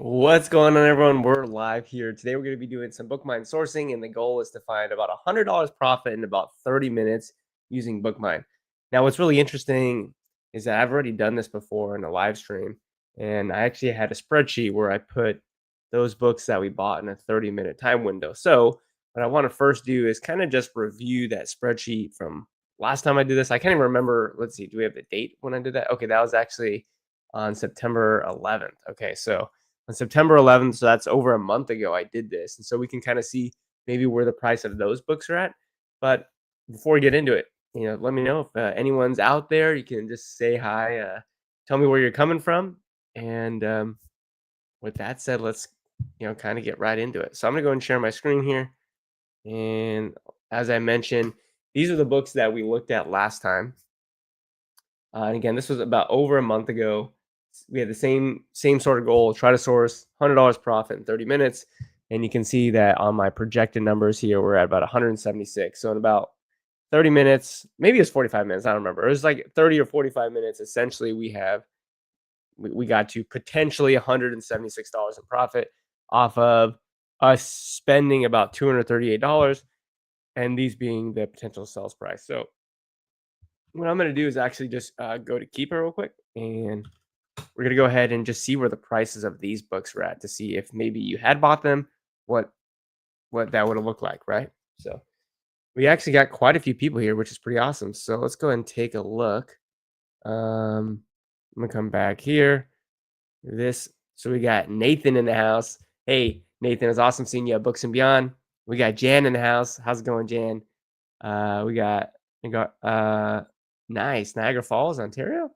What's going on, everyone? We're live here. Today, we're going to be doing some BookMine sourcing, and the goal is to find about $100 profit in about 30 minutes using BookMine. Now, what's really interesting is that I've already done this before in a live stream, and I actually had a spreadsheet where I put those books that we bought in a 30-minute time window. So, what I want to first do is kind of just review that spreadsheet from last time I did this. I can't even remember. Let's see, do we have the date when I did that? Okay, that was actually on September 11th. Okay, so on September 11th, so that's over a month ago, I did this. And so we can kind of see maybe where the price of those books are at. But before we get into it, let me know if anyone's out there. You can just say hi, tell me where you're coming from. And with that said, let's, kind of get right into it. So I'm going to go and share my screen here. And as I mentioned, these are the books that we looked at last time. And again, this was about over a month ago. We had the same sort of goal: try to source $100 profit in 30 minutes. And you can see that on my projected numbers here, we're at about 176. So in about 30 minutes, maybe it's 45 minutes, I don't remember. It was like 30 or 45 minutes. Essentially, we got to potentially $176 in profit off of us spending about $238, and these being the potential sales price. So what I'm going to do is actually just go to Keeper real quick, and we're going to go ahead and just see where the prices of these books were at to see if maybe you had bought them, what that would have looked like, right? So we actually got quite a few people here, which is pretty awesome. So let's go ahead and take a look. I'm gonna come back here. So we got Nathan in the house. Hey, Nathan, it's awesome seeing you at Books and Beyond. We got Jan in the house. How's it going, Jan? We got nice, Niagara Falls, Ontario.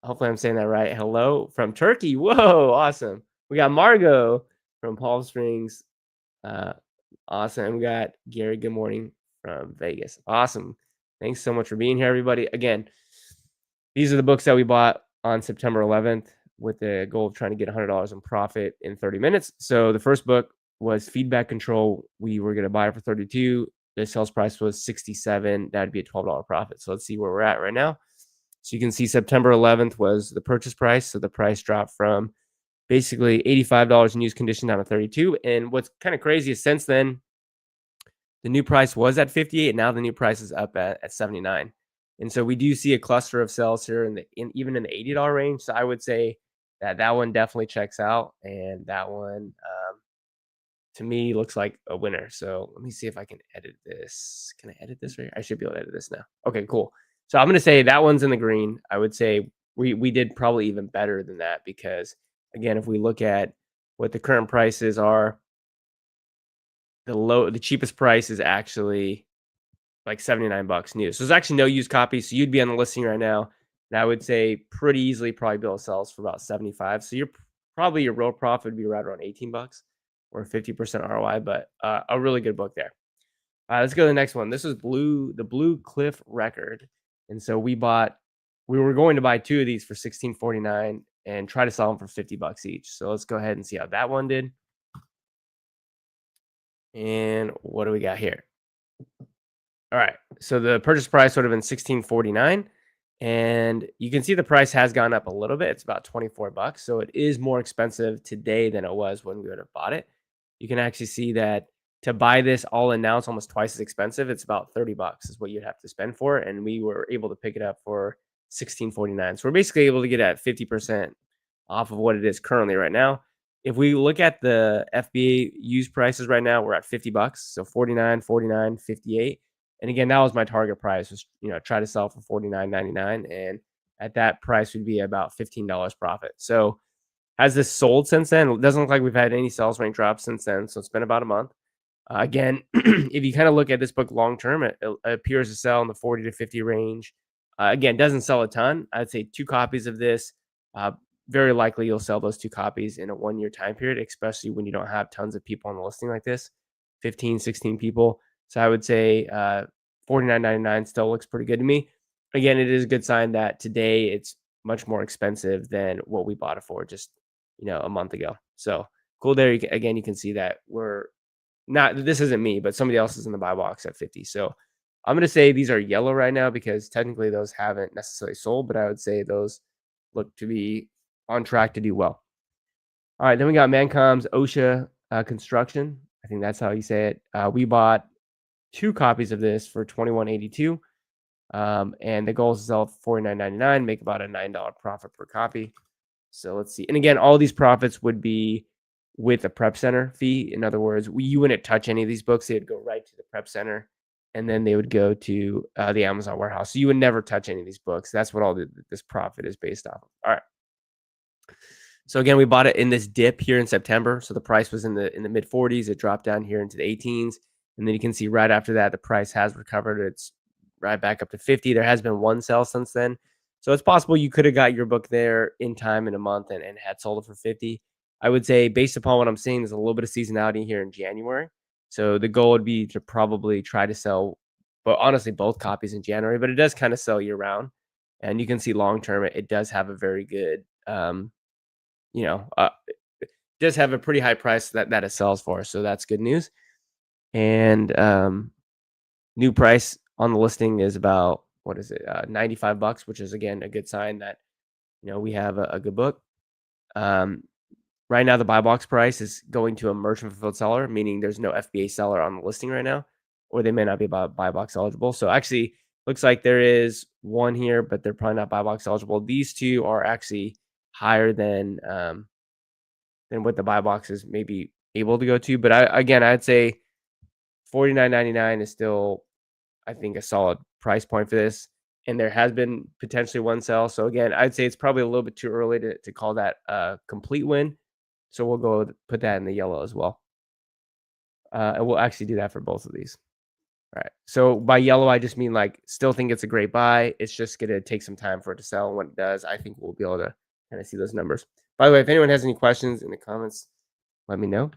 Hopefully I'm saying that right. Hello from Turkey. Whoa, awesome. We got Margot from Palm Springs. Uh, awesome. And we got Gary. Good morning from Vegas. Awesome. Thanks so much for being here, everybody. Again, these are the books that we bought on September 11th with the goal of trying to get $100 in profit in 30 minutes. So the first book was Feedback Control. We were going to buy it for 32. The sales price was 67. That'd be a $12 profit. So let's see where we're at right now. So you can see September 11th was the purchase price. So the price dropped from basically $85 in used condition down to 32. And what's kind of crazy is since then, the new price was at 58. And now the new price is up at 79. And so we do see a cluster of sales here even in the $80 range. So I would say that one definitely checks out. And that one, to me, looks like a winner. So let me see if I can edit this. Can I edit this right here? I should be able to edit this now. Okay, cool. So I'm going to say that one's in the green. I would say we did probably even better than that because, again, if we look at what the current prices are, the cheapest price is actually like 79 bucks new. So there's actually no used copies. So you'd be on the listing right now. And I would say pretty easily probably be able to sell for about 75. So probably your real profit would be right around 18 bucks or 50% ROI, but a really good book there. Let's go to the next one. This is the Blue Cliff Record. And so we were going to buy two of these for $16.49 and try to sell them for 50 bucks each. So let's go ahead and see how that one did. And what do we got here? All right. So the purchase price would have been $16.49. And you can see the price has gone up a little bit. It's about 24 bucks. So it is more expensive today than it was when we would have bought it. You can actually see that to buy this all in now, it's almost twice as expensive. It's about 30 bucks is what you'd have to spend for it. And we were able to pick it up for $16.49. So we're basically able to get at 50% off of what it is currently right now. If we look at the FBA used prices right now, we're at 50 bucks. So 49, 49, 58. And again, that was my target price, was try to sell for $49.99, and at that price would be about $15 profit. So has this sold since then? It doesn't look like we've had any sales rank drops since then. So it's been about a month. Again, if you kind of look at this book long term, it appears to sell in the 40 to 50 range. Again, doesn't sell a ton. I'd say 2 copies of this. Very likely you'll sell those 2 copies in a 1-year time period, especially when you don't have tons of people on the listing like this, 15, 16 people. So I would say $49.99 still looks pretty good to me. Again, it is a good sign that today it's much more expensive than what we bought it for just a month ago. So cool there. Again, you can see that this isn't me, but somebody else is in the buy box at 50. So I'm going to say these are yellow right now because technically those haven't necessarily sold, but I would say those look to be on track to do well. All right, then we got Mancom's OSHA Construction. I think that's how you say it. We bought 2 copies of this for 21.82. And the goal is to sell it for 49.99, make about a $9 profit per copy. So let's see. And again, all these profits would be with a prep center fee. In other words, you wouldn't touch any of these books. They would go right to the prep center and then they would go to the Amazon warehouse. So you would never touch any of these books. That's what this profit is based off of. All right. So again, we bought it in this dip here in September. So the price was in the mid 40s. It dropped down here into the 18s. And then you can see right after that, the price has recovered. It's right back up to 50. There has been one sale since then. So it's possible you could have got your book there in time in a month and had sold it for 50. I would say based upon what I'm seeing, there's a little bit of seasonality here in January. So the goal would be to probably try to sell, but honestly, both copies in January, but it does kind of sell year round. And you can see long term, it does have a very good, you know, it does have a pretty high price that it sells for. So that's good news. And new price on the listing is about, what is it, $95, which is again a good sign that we have a good book. Right now the buy box price is going to a merchant fulfilled seller, meaning there's no FBA seller on the listing right now, or they may not be buy box eligible. So actually looks like there is one here, but they're probably not buy box eligible. These two are actually higher than what the buy box is maybe able to go to. But I'd say $49.99 is still, I think, a solid price point for this. And there has been potentially one sell. So again, I'd say it's probably a little bit too early to call that a complete win. So we'll go put that in the yellow as well. And we'll actually do that for both of these. All right. So by yellow, I just mean like still think it's a great buy. It's just going to take some time for it to sell. And when it does, I think we'll be able to kind of see those numbers. By the way, if anyone has any questions in the comments, let me know.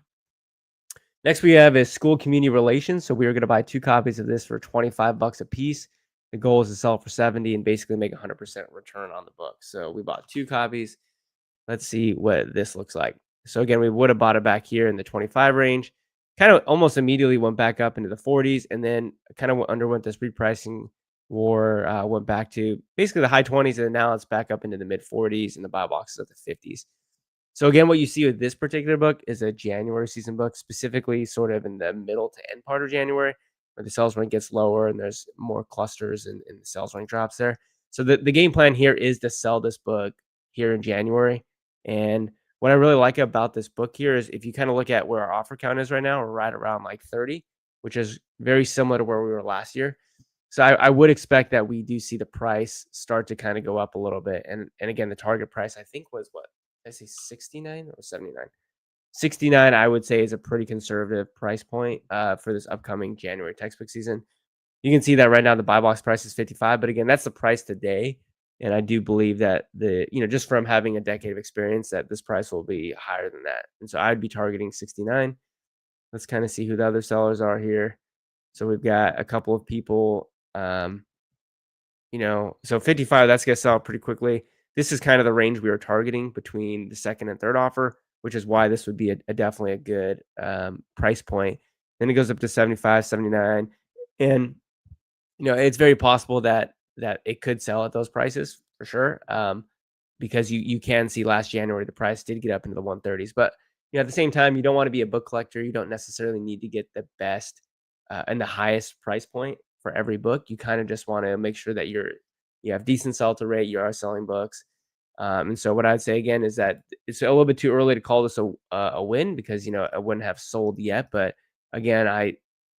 Next, we have is school community relations. So we are going to buy 2 copies of this for $25 a piece. The goal is to sell it for 70 and basically make 100% return on the book. So we bought 2 copies. Let's see what this looks like. So again, we would have bought it back here in the 25 range. Kind of almost immediately went back up into the 40s and then kind of underwent this repricing war, went back to basically the high 20s, and now it's back up into the mid 40s and the buy box is at the 50s. So again, what you see with this particular book is a January season book, specifically sort of in the middle to end part of January, where the sales rank gets lower and there's more clusters and the sales rank drops there. So the game plan here is to sell this book here in January. And what I really like about this book here is if you kind of look at where our offer count is right now, we're right around like 30, which is very similar to where we were last year. So I would expect that we do see the price start to kind of go up a little bit. And again, the target price I think was what? I say 69 or 79? 69, I would say, is a pretty conservative price point for this upcoming January textbook season. You can see that right now the buy box price is 55, but again, that's the price today. And I do believe that just from having a decade of experience, that this price will be higher than that. And so I'd be targeting 69. Let's kind of see who the other sellers are here. So we've got a couple of people, so 55, that's going to sell pretty quickly. This is kind of the range we were targeting between the second and third offer, which is why this would be definitely a good price point. Then it goes up to 75, 79. And, it's very possible that it could sell at those prices for sure. Because you can see last January, the price did get up into the 130s. But, at the same time, you don't want to be a book collector. You don't necessarily need to get the best and the highest price point for every book. You kind of just want to make sure that you have decent sell-to rate, you are selling books. And so what I'd say again is that it's a little bit too early to call this a win because, I wouldn't have sold yet. But again, I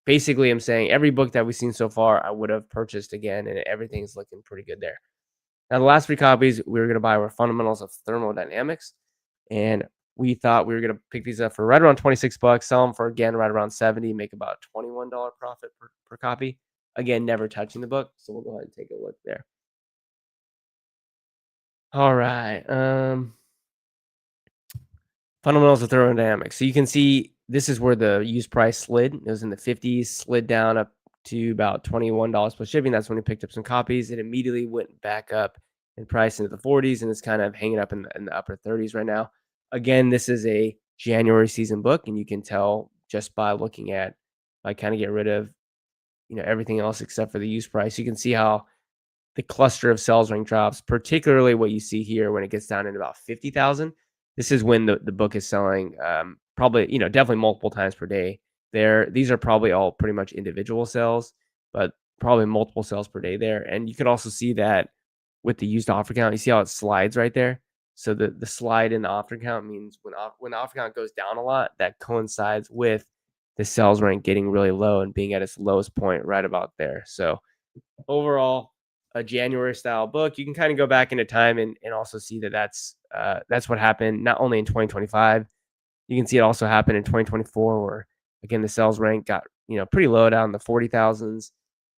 basically am saying every book that we've seen so far, I would have purchased again, and everything's looking pretty good there. Now, the last 3 copies we were going to buy were Fundamentals of Thermodynamics. And we thought we were going to pick these up for right around $26, sell them for, again, right around 70, make about $21 profit per copy. Again, never touching the book. So we'll go ahead and take a look there. All right. Fundamentals of Thermodynamics. So you can see this is where the used price slid. It was in the 50s, slid down up to about $21 plus shipping. That's when we picked up some copies. It immediately went back up in price into the 40s, and it's kind of hanging up in the upper 30s right now. Again, this is a January season book, and you can tell just by looking at, I kind of get rid of, everything else except for the used price. You can see how the cluster of sales rank drops, particularly what you see here when it gets down in about 50,000. this is when the book is selling, probably, definitely multiple times per day. These are probably all pretty much individual sales, but probably multiple sales per day there. And you can also see that with the used offer count. You see how it slides right there? So the slide in the offer count means when the offer count goes down a lot, that coincides with the sales rank getting really low and being at its lowest point right about there. So overall, a January style book, you can kind of go back into time and also see that that's what happened not only in 2025. You can see it also happened in 2024, where again the sales rank got pretty low down in the 40,000s,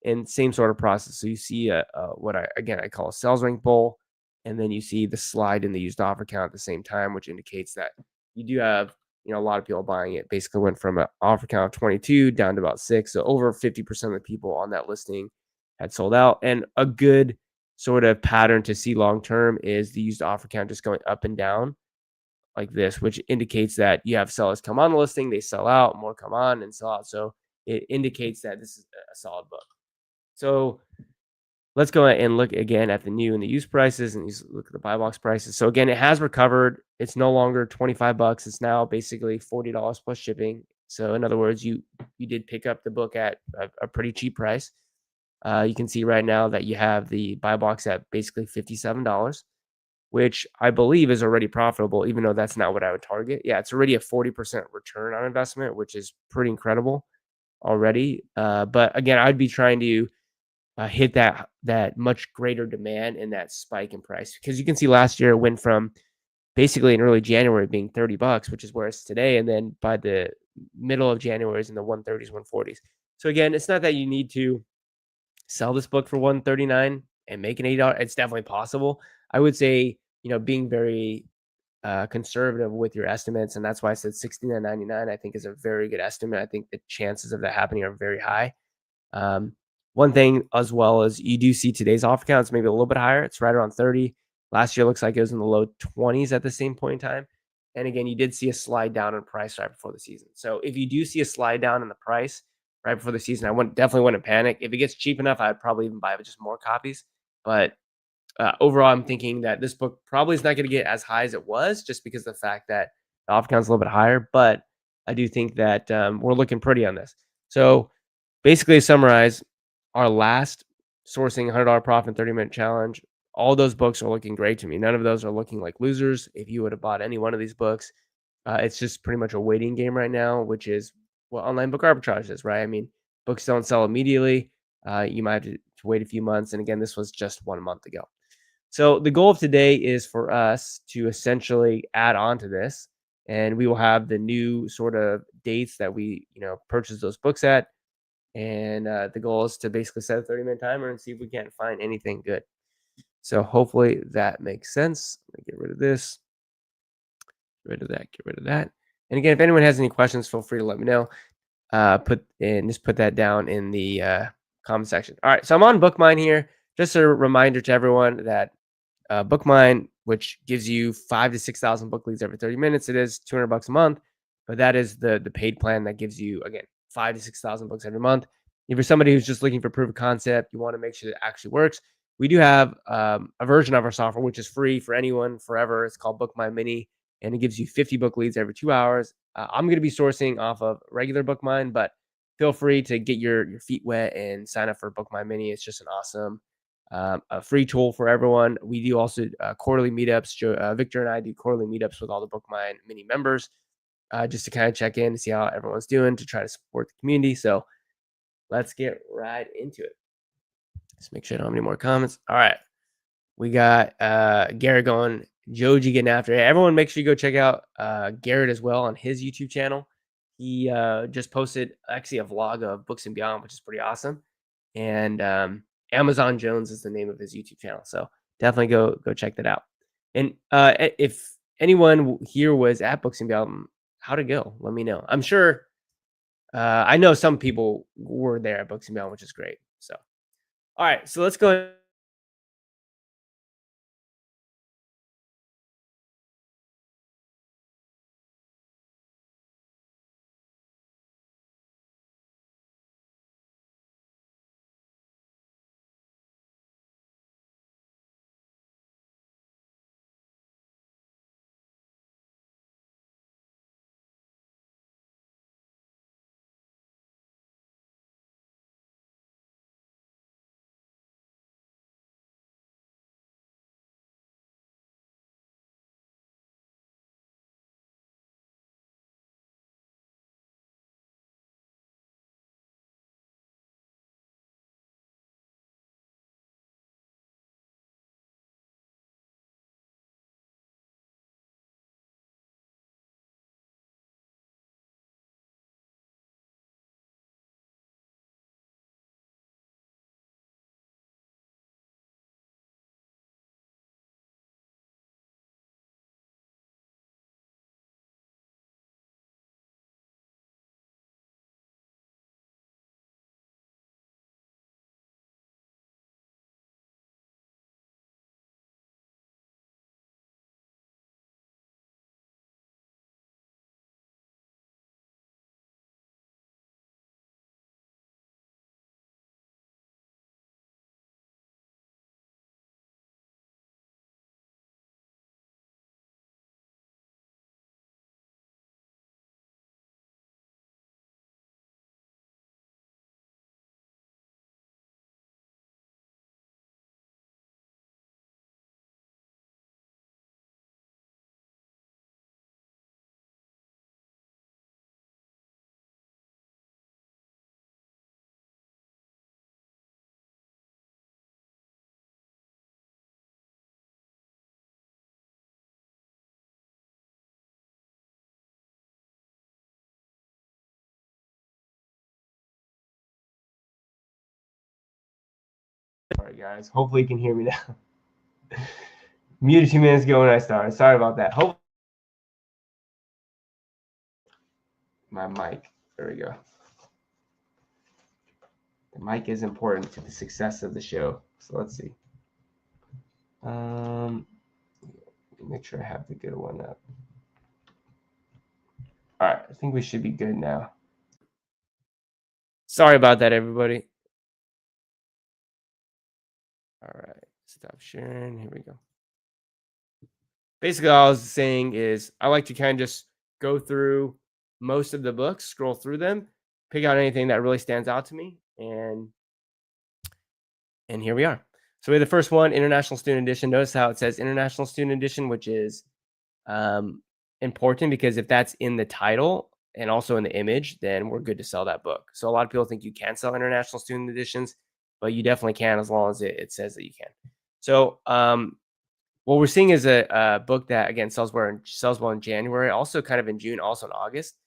and same sort of process. So you see what I call a sales rank bull, and then you see the slide in the used offer count at the same time, which indicates that you do have a lot of people buying it. Basically went from an offer count of 22 down to about 6, so over 50% of the people on that listing had sold out. And a good sort of pattern to see long term is the used offer count just going up and down like this, which indicates that you have sellers come on the listing, they sell out, more come on and sell out. So it indicates that this is a solid book. So let's go ahead and look again at the new and the used prices, and look at the buy box prices. So again, it has recovered. It's no longer 25 bucks. It's now basically $40 plus shipping. So in other words, you did pick up the book at a pretty cheap price. You can see right now that you have the buy box at basically $57, which I believe is already profitable, even though that's not what I would target. Yeah, it's already a 40% return on investment, which is pretty incredible already. But again, I'd be trying to hit that much greater demand and that spike in price, because you can see last year it went from basically in early January being 30 bucks, which is where it's today, and then by the middle of January is in the 130s, 140s. So again, it's not that you need to sell this book for 139 and make an $80. It's definitely possible. I would say, being very conservative with your estimates, and that's why I said 69.99. I think is a very good estimate. I think the chances of that happening are very high. Um, one thing as well is you do see today's offer count is maybe a little bit higher. It's right around 30. Last year looks like it was in the low 20s at the same point in time. And again, you did see a slide down in price right before the season. So if you do see a slide down in the price right before the season, definitely wouldn't panic. If it gets cheap enough, I'd probably even buy just more copies. But overall, I'm thinking that this book probably is not going to get as high as it was, just because of the fact that the offer count's a little bit higher. But I do think that we're looking pretty on this. So basically, to summarize, our last sourcing $100 profit in 30-minute challenge, all those books are looking great to me. None of those are looking like losers. If you would have bought any one of these books, it's just pretty much a waiting game right now, which is what online book arbitrage is, right? I mean, books don't sell immediately. You might have to wait a few months. And again, this was just 1 month ago. So the goal of today is for us to essentially add on to this, and we will have the new sort of dates that we, purchase those books at. And the goal is to basically set a 30-minute timer and see if we can't find anything good. So hopefully that makes sense. Let me get rid of this, get rid of that, get rid of that. And again, if anyone has any questions, feel free to let me know. Just put that down in the comment section. All right, so I'm on BookMine here. Just a reminder to everyone that BookMine, which gives you 5,000 to 6,000 book leads every 30 minutes. It is $200 a month, but that is the paid plan that gives you, again, 5,000 to 6,000 books every month. If you're somebody who's just looking for proof of concept, you want to make sure it actually works, we do have a version of our software which is free for anyone forever. It's called BookMine Mini, and it gives you 50 book leads every 2 hours. I'm going to be sourcing off of regular BookMine, but feel free to get your feet wet and sign up for BookMine Mini. It's just an awesome a free tool for everyone. We do also quarterly meetups. Victor and I do quarterly meetups with all the BookMine Mini members, just to kind of check in and see how everyone's doing, to try to support the community. So let's get right into it. Let's make sure I don't have any more comments. All right. We got Garrett going, Joji getting after it. Everyone make sure you go check out Garrett as well on his YouTube channel. He just posted actually a vlog of Books and Beyond, which is pretty awesome. And Amazon Jones is the name of his YouTube channel. So definitely go check that out. And if anyone here was at Books and Beyond, how'd it go? Let me know. I'm sure I know some people were there at Books and Beyond, which is great. So all right, so let's go Sorry, guys. Hopefully you can hear me now. Muted 2 minutes ago when I started. Sorry about that. Hope my mic. There we go. The mic is important to the success of the show. So let's see. Make sure I have the good one up. All right, I think we should be good now. Sorry about that, everybody. All right, stop sharing. Here we go. Basically, all I was saying is I like to kind of just go through most of the books, scroll through them, pick out anything that really stands out to me, and here we are. So we have the first one, International Student Edition. Notice how it says International Student Edition, which is important because if that's in the title and also in the image, then we're good to sell that book. So a lot of people think you can't sell International Student Editions, but you definitely can as long as it says that you can. So what we're seeing is a book that again sells well in January, also kind of in June, also in August.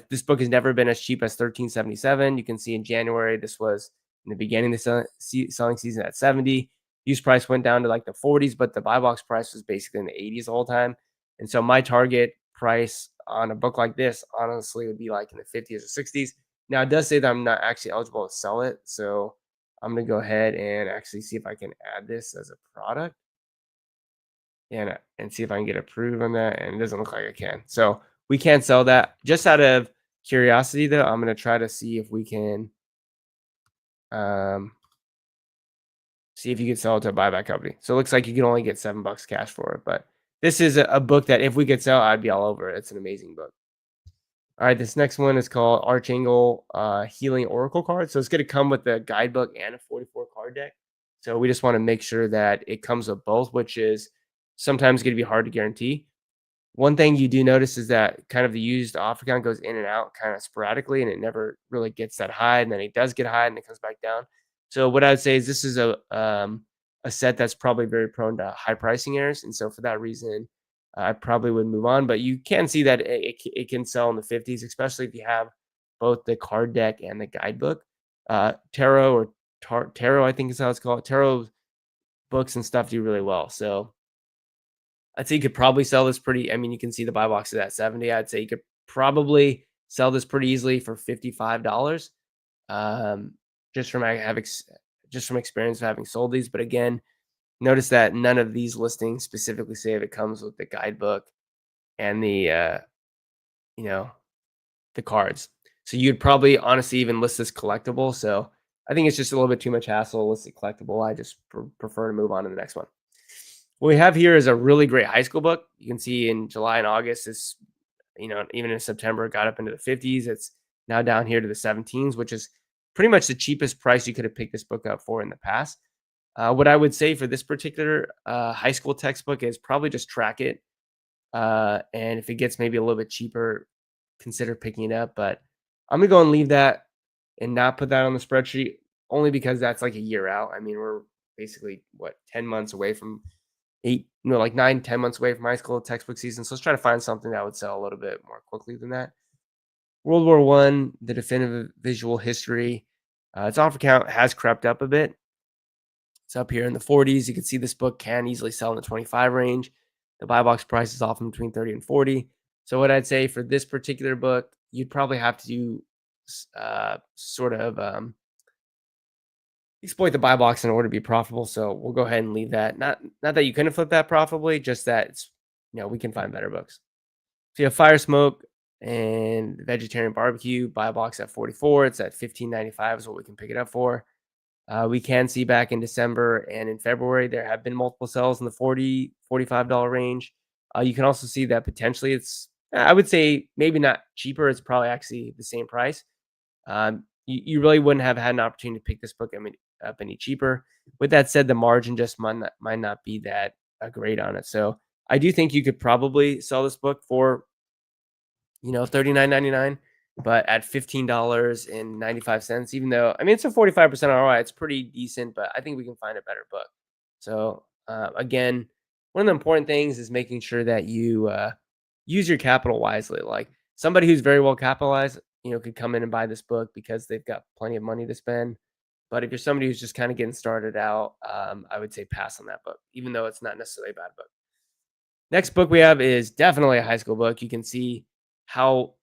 This book has never been as cheap as $13.77. You can see in January this was in the beginning of the selling season at 70. Used price went down to like the 40s, but the buy box price was basically in the 80s the whole time. And so my target price on a book like this, honestly, would be like in the 50s or 60s. Now it does say that I'm not actually eligible to sell it, so I'm gonna go ahead and actually see if I can add this as a product and see if I can get approved on that. And it doesn't look like I can. So we can't sell that. Just out of curiosity, though, I'm gonna try to see if we can see if you can sell it to a buyback company. So it looks like you can only get $7 cash for it, but this is a book that if we could sell, I'd be all over it. It's an amazing book. All right, this next one is called Archangel Healing Oracle Card. So it's going to come with a guidebook and a 44 card deck. So we just want to make sure that it comes with both, which is sometimes going to be hard to guarantee. One thing you do notice is that kind of the used offer count goes in and out kind of sporadically, and it never really gets that high. And then it does get high, and it comes back down. So what I would say is this is a set that's probably very prone to high pricing errors, and so for that reason, I probably would move on. But you can see that it can sell in the 50s, especially if you have both the card deck and the guidebook. Tarot or tarot, I think is how it's called. Tarot books and stuff do really well. So I'd say you could probably sell this pretty. I mean, you can see the buy box is at 70. I'd say you could probably sell this pretty easily for $55. Um, just from just from experience of having sold these. But again, notice that none of these listings specifically say if it comes with the guidebook and you know, the cards. So you'd probably honestly even list this collectible. So I think it's just a little bit too much hassle to list it collectible. I just prefer to move on to the next one. What we have here is a really great high school book. You can see in July and August, it's, even in September, it got up into the 50s. It's now down here to the 17s, which is pretty much the cheapest price you could have picked this book up for in the past. What I would say for this particular high school textbook is probably just track it. And if it gets maybe a little bit cheaper, consider picking it up. But I'm going to go and leave that and not put that on the spreadsheet only because that's like a year out. I mean, we're basically 10 months away from like 9-10 months away from high school textbook season. So let's try to find something that would sell a little bit more quickly than that. World War One, the definitive visual history. Its offer count has crept up a bit. It's up here in the 40s. You can see this book can easily sell in the 25 range. The buy box price is often between 30 and 40. So what I'd say for this particular book, you'd probably have to do sort of exploit the buy box in order to be profitable. So we'll go ahead and leave that. Not that you couldn't flip that profitably, just that it's, we can find better books. So you have Fire Smoke and Vegetarian Barbecue, buy box at 44. It's at $15.95 is what we can pick it up for. We can see back in December and in February, there have been multiple sales in the $40-$45 range. You can also see that potentially it's, I would say maybe not cheaper. It's probably actually the same price. You really wouldn't have had an opportunity to pick this book up any cheaper. With that said, the margin just might not be that great on it. So I do think you could probably sell this book for, $39.99, but at $15.95, even though, I mean, it's a 45% ROI, it's pretty decent, but I think we can find a better book. So again, one of the important things is making sure that you use your capital wisely. Like somebody who's very well capitalized, could come in and buy this book because they've got plenty of money to spend. But if you're somebody who's just kind of getting started out, I would say pass on that book, even though it's not necessarily a bad book. Next book we have is definitely a high school book. You can see how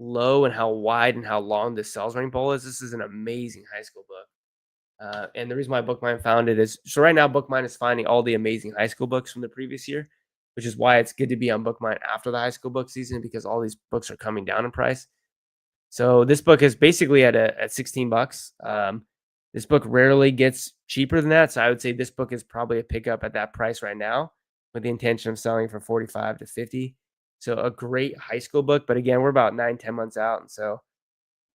low and how wide and how long this sales range pole is. This is an amazing high school book. And the reason why BookMine found it is so right now BookMine is finding all the amazing high school books from the previous year, which is why it's good to be on BookMine after the high school book season because all these books are coming down in price. So this book is basically at 16 bucks. This book rarely gets cheaper than that. So I would say this book is probably a pickup at that price right now with the intention of selling for 45 to 50. So a great high school book. But again, we're about 9-10 months out. And so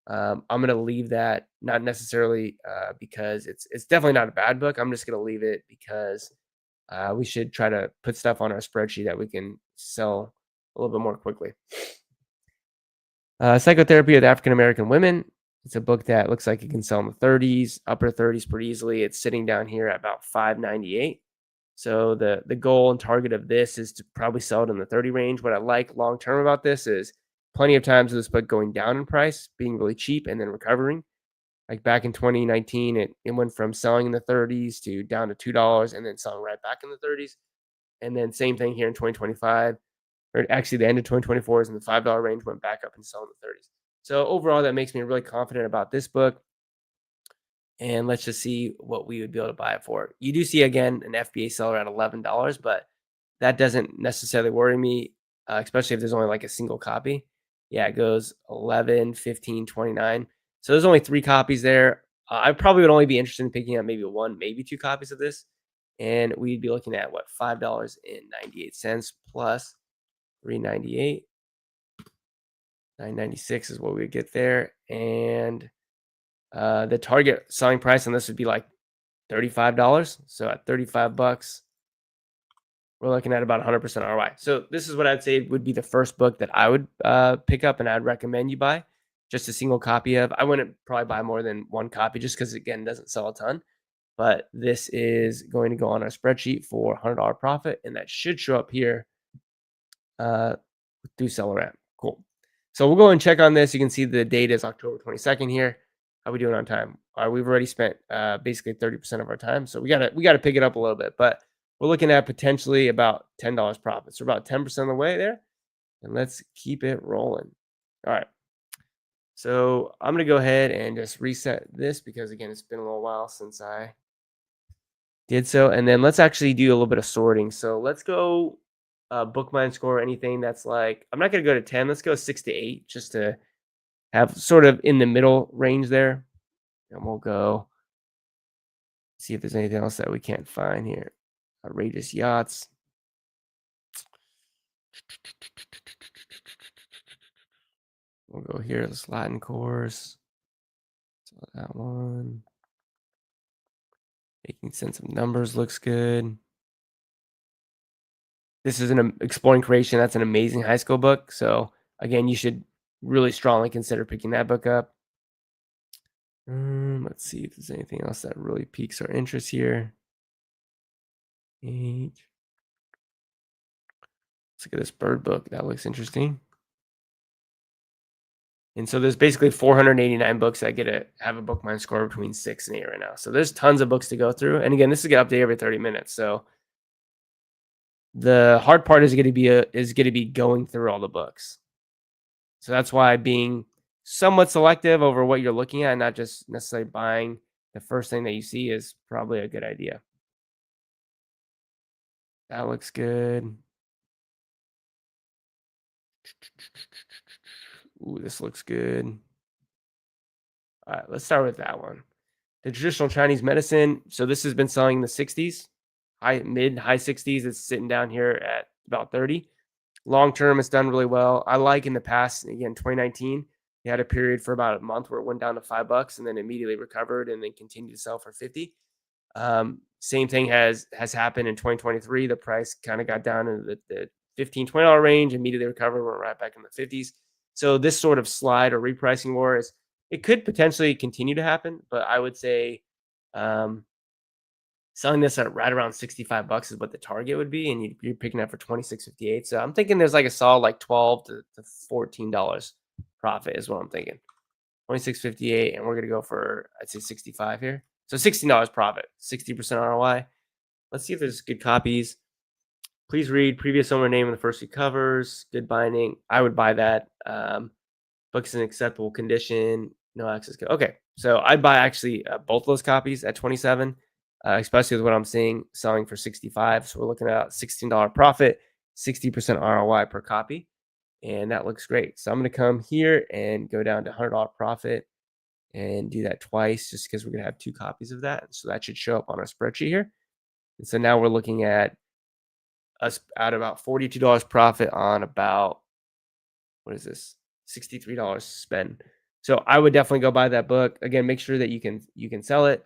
I'm going to leave that not necessarily because it's definitely not a bad book. I'm just going to leave it because we should try to put stuff on our spreadsheet that we can sell a little bit more quickly. Psychotherapy with African American Women. It's a book that looks like it can sell in the 30s, upper 30s pretty easily. It's sitting down here at about $5.98. So the goal and target of this is to probably sell it in the 30 range. What I like long term about this is plenty of times with this book going down in price, being really cheap, and then recovering. Like back in 2019, it went from selling in the 30s to down to $2 and then selling right back in the 30s. And then same thing here in 2025, or actually the end of 2024 is in the $5 range, went back up and selling in the 30s. So overall, that makes me really confident about this book. And let's just see what we would be able to buy it for. You do see, again, an FBA seller at $11, but that doesn't necessarily worry me, especially if there's only like a single copy. Yeah, it goes 11, 15, 29. So there's only 3 copies there. I probably would only be interested in picking up maybe 1, maybe 2 copies of this. And we'd be looking at what, $5.98 plus $3.98. $9.96 is what we would get there. And the target selling price on this would be like $35. So at 35 bucks, we're looking at about 100% ROI. So this is what I'd say would be the first book that I would pick up and I'd recommend you buy. Just a single copy of. I wouldn't probably buy more than 1 copy just because, again, it doesn't sell a ton. But this is going to go on our spreadsheet for $100 profit, and that should show up here through Seller Amp. Cool. So we'll go and check on this. You can see the date is October 22nd here. How are we doing on time? We've already spent basically 30% of our time. So we gotta pick it up a little bit, but we're looking at potentially about $10 profit. So about 10% of the way there. And let's keep it rolling. All right. So I'm gonna go ahead and just reset this because again, it's been a little while since I did so. And then let's actually do a little bit of sorting. So let's go BookMine score, anything that's like, I'm not going to go to 10. Let's go 6 to 8 just to have sort of in the middle range there. And we'll go see if there's anything else that we can't find here. Outrageous yachts. We'll go here, the Latin course. So that one. Making sense of numbers looks good. This is an Exploring Creation. That's an amazing high school book. So again, you should really strongly consider picking that book up. Let's see if there's anything else that really piques our interest here. 8. Let's look at this bird book. That looks interesting. And so there's basically 489 books that have a BookMine score between 6 and 8 right now. So there's tons of books to go through. And again, this is going to update every 30 minutes. So the hard part is going to be going through all the books. So that's why being somewhat selective over what you're looking at, not just necessarily buying the first thing that you see, is probably a good idea. That looks good. Ooh, this looks good. All right, let's start with that one. The traditional Chinese medicine. So this has been selling in the 60s, high 60s. It's sitting down here at about 30. Long term, it's done really well. I like in the past, again, 2019, you had a period for about a month where it went down to $5 and then immediately recovered and then continued to sell for 50. Same thing has happened in 2023. The price kind of got down into the $15, $20 range, immediately recovered, went right back in the 50s. So this sort of slide or repricing war it could potentially continue to happen, but I would say selling this at right around $65 is what the target would be, and you're picking up for $26.58. So I'm thinking there's like a solid like $12 to $14 profit is what I'm thinking. 26.58, and we're gonna go for, I'd say, 65 here. So $16 profit, 60% ROI. Let's see if there's good copies. Please read previous owner name in the first few covers. Good binding. I would buy that. Book's in acceptable condition. No access code. Okay, so I'd buy actually both those copies at 27, especially with what I'm seeing selling for 65. So we're looking at $16 profit, 60% ROI per copy, and that looks great. So I'm going to come here and go down to $100 profit and do that twice, just because we're going to have two copies of that. So that should show up on our spreadsheet here. And so now we're looking at us at about $42 profit on about, what is this? $63 spend. So I would definitely go buy that book. Again, make sure that you can sell it.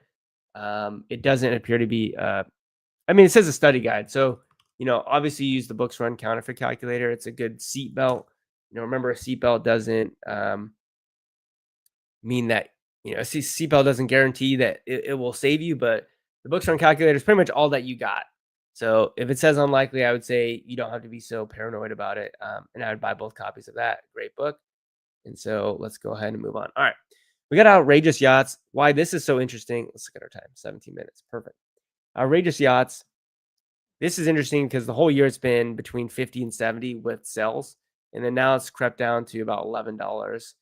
It doesn't appear to be I mean, it says a study guide. So, obviously use the books run counterfeit calculator. It's a good seat belt. Remember, a seat belt doesn't mean that, a seat belt doesn't guarantee that it will save you, but the books run calculator is pretty much all that you got. So if it says unlikely, I would say you don't have to be so paranoid about it. And I would buy both copies of that. Great book. And so let's go ahead and move on. All right. We got outrageous yachts. Why this is so interesting. Let's look at our time. 17 minutes. Perfect. Outrageous yachts. This is interesting because the whole year it's been between 50 and 70 with sales. And then now it's crept down to about $11.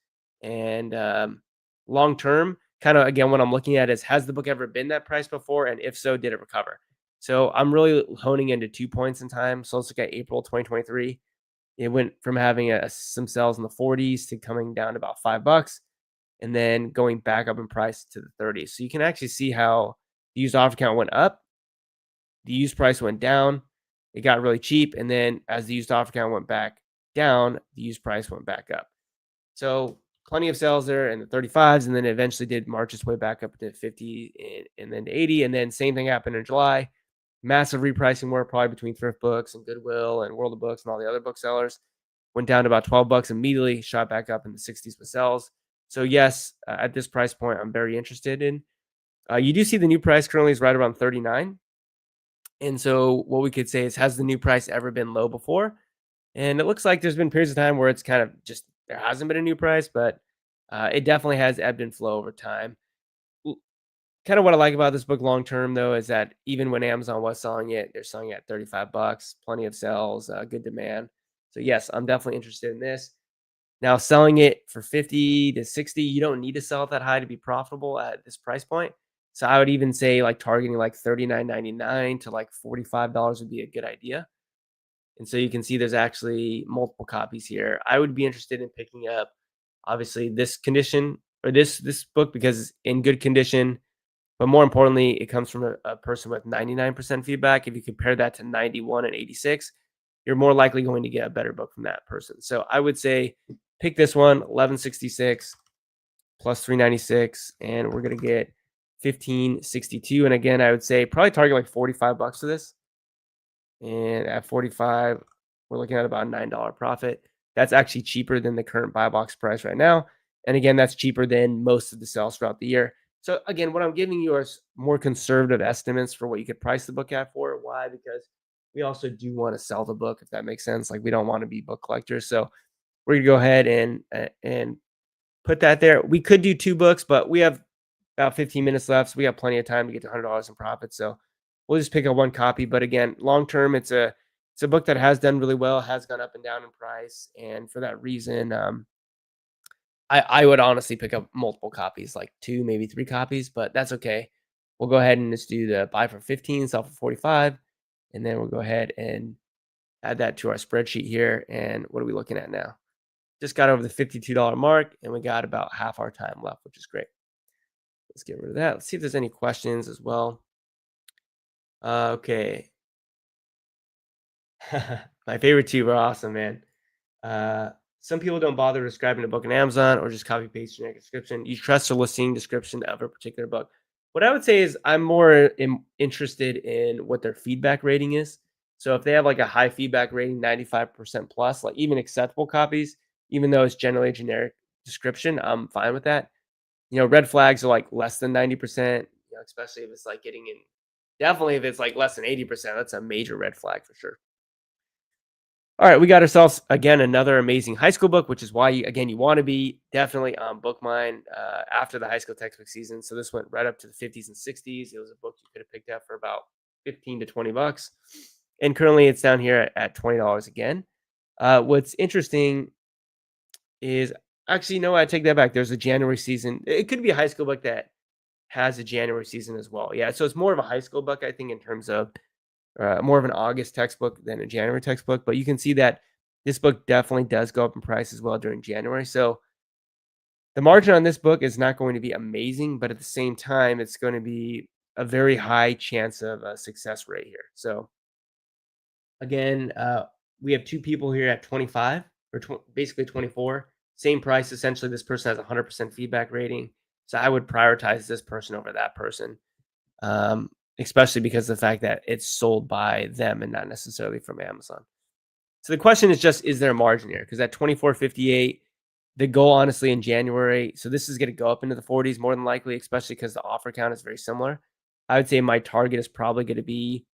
And long term, kind of again, what I'm looking at is, has the book ever been that price before? And if so, did it recover? So I'm really honing into 2 points in time. So let's look at April 2023. It went from having some sales in the 40s to coming down to about $5, and then going back up in price to the 30s. So you can actually see how the used offer count went up, the used price went down, it got really cheap, and then as the used offer count went back down, the used price went back up. So plenty of sales there in the 35s, and then it eventually did march its way back up to 50 and then to 80, and then same thing happened in July. Massive repricing war, probably between Thrift Books and Goodwill and World of Books and all the other booksellers. Went down to about $12 immediately, shot back up in the 60s with sales. So yes, at this price point, I'm very interested in. You do see the new price currently is right around 39. And so what we could say is, has the new price ever been low before? And it looks like there's been periods of time where it's kind of just, there hasn't been a new price, but it definitely has ebbed and flow over time. Kind of what I like about this book long term, though, is that even when Amazon was selling it, they're selling it at $35, plenty of sales, good demand. So yes, I'm definitely interested in this. Now, selling it for 50 to 60, you don't need to sell it that high to be profitable at this price point. So I would even say like targeting like $39.99 to like $45 would be a good idea. And so you can see there's actually multiple copies here. I would be interested in picking up, obviously, this condition or this book because it's in good condition. But more importantly, it comes from a person with 99% feedback. If you compare that to 91 and 86, you're more likely going to get a better book from that person. So I would say pick this one, 1166 plus 396, and we're going to get 1562. And again, I would say probably target like $45 for this. And at 45, we're looking at about a $9 profit. That's actually cheaper than the current buy box price right now. And again, that's cheaper than most of the sales throughout the year. So again, what I'm giving you are more conservative estimates for what you could price the book at for. Why? Because we also do want to sell the book, if that makes sense. Like, we don't want to be book collectors. So we're gonna go ahead and put that there. We could do two books, but we have about 15 minutes left, so we have plenty of time to get to $100 in profit. So we'll just pick up one copy. But again, long term, it's a book that has done really well, has gone up and down in price, and for that reason, I would honestly pick up multiple copies, like 2, maybe 3 copies, but that's okay. We'll go ahead and just do the buy for 15, sell for 45, and then we'll go ahead and add that to our spreadsheet here. And what are we looking at now? Just got over the $52 mark, and we got about half our time left, which is great. Let's get rid of that. Let's see if there's any questions as well. Okay. My favorite two are awesome, man. Some people don't bother describing a book on Amazon or just copy paste generic description. You trust the listing description of a particular book. What I would say is I'm more interested in what their feedback rating is. So if they have like a high feedback rating, 95% plus, like even acceptable copies, even though it's generally a generic description, I'm fine with that. Red flags are like less than 90%, especially if it's like getting in. Definitely if it's like less than 80%, that's a major red flag for sure. All right, we got ourselves again another amazing high school book, which is why you want to be definitely on BookMine after the high school textbook season. So this went right up to the 50s and 60s. It was a book you could have picked up for about 15 to 20 bucks, and currently it's down here at $20 again. What's interesting is actually no, I take that back. There's a January season. It could be a high school book that has a January season as well. Yeah, so it's more of a high school book, I think, in terms of more of an August textbook than a January textbook. But you can see that this book definitely does go up in price as well during January. So the margin on this book is not going to be amazing, but at the same time, it's going to be a very high chance of a success rate here. So again, we have two people here at 25 or basically 24, same price. Essentially, this person has 100% feedback rating. So I would prioritize this person over that person, especially because of the fact that it's sold by them and not necessarily from Amazon. So the question is just, is there a margin here? Because at 24.58, the goal honestly in January, so this is going to go up into the 40s more than likely, especially because the offer count is very similar. I would say my target is probably going to be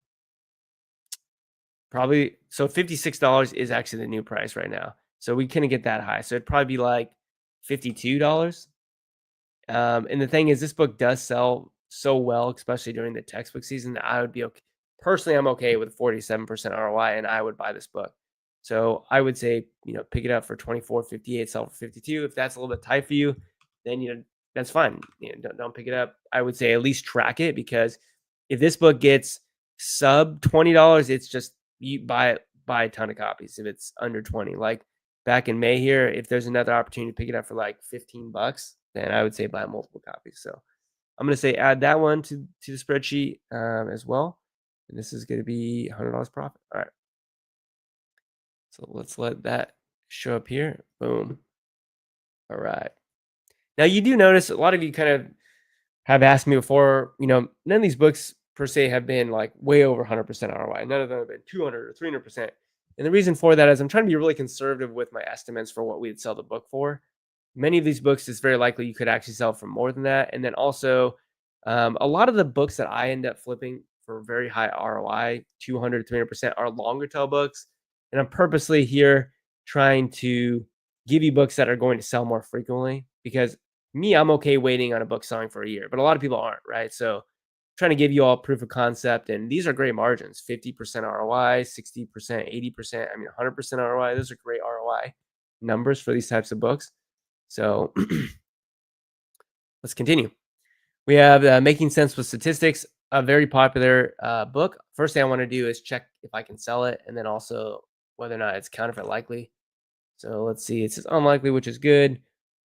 probably so $56 is actually the new price right now. So we couldn't get that high. So it'd probably be like $52. And the thing is, this book does sell so well, especially during the textbook season, that I would be okay. Personally, I'm okay with 47% ROI, and I would buy this book. So I would say, pick it up for 24.58, sell for 52. If that's a little bit tight for you, then that's fine. Don't pick it up. I would say at least track it, because if this book gets sub $20, it's just you buy a ton of copies. If it's under 20, like back in May here, if there's another opportunity to pick it up for like 15 bucks, then I would say buy multiple copies. So I'm going to say add that one to the spreadsheet as well. And this is going to be $100 profit. All right. So let's let that show up here. Boom. All right. Now you do notice a lot of you kind of have asked me before, none of these books per se have been like way over 100% ROI. None of them have been 200 or 300%. And the reason for that is I'm trying to be really conservative with my estimates for what we'd sell the book for. Many of these books, it's very likely you could actually sell for more than that. And then also, a lot of the books that I end up flipping for very high ROI, 200, 300%, are longer tail books. And I'm purposely here trying to give you books that are going to sell more frequently, because I'm okay waiting on a book selling for a year, but a lot of people aren't, right? So trying to give you all proof of concept, and these are great margins, 50% ROI, 60%, 80%, 100% ROI. Those are great ROI numbers for these types of books. So let's continue. We have Making Sense with Statistics, a very popular book. First thing I want to do is check if I can sell it, and then also whether or not it's counterfeit likely. So let's see. It says unlikely, which is good.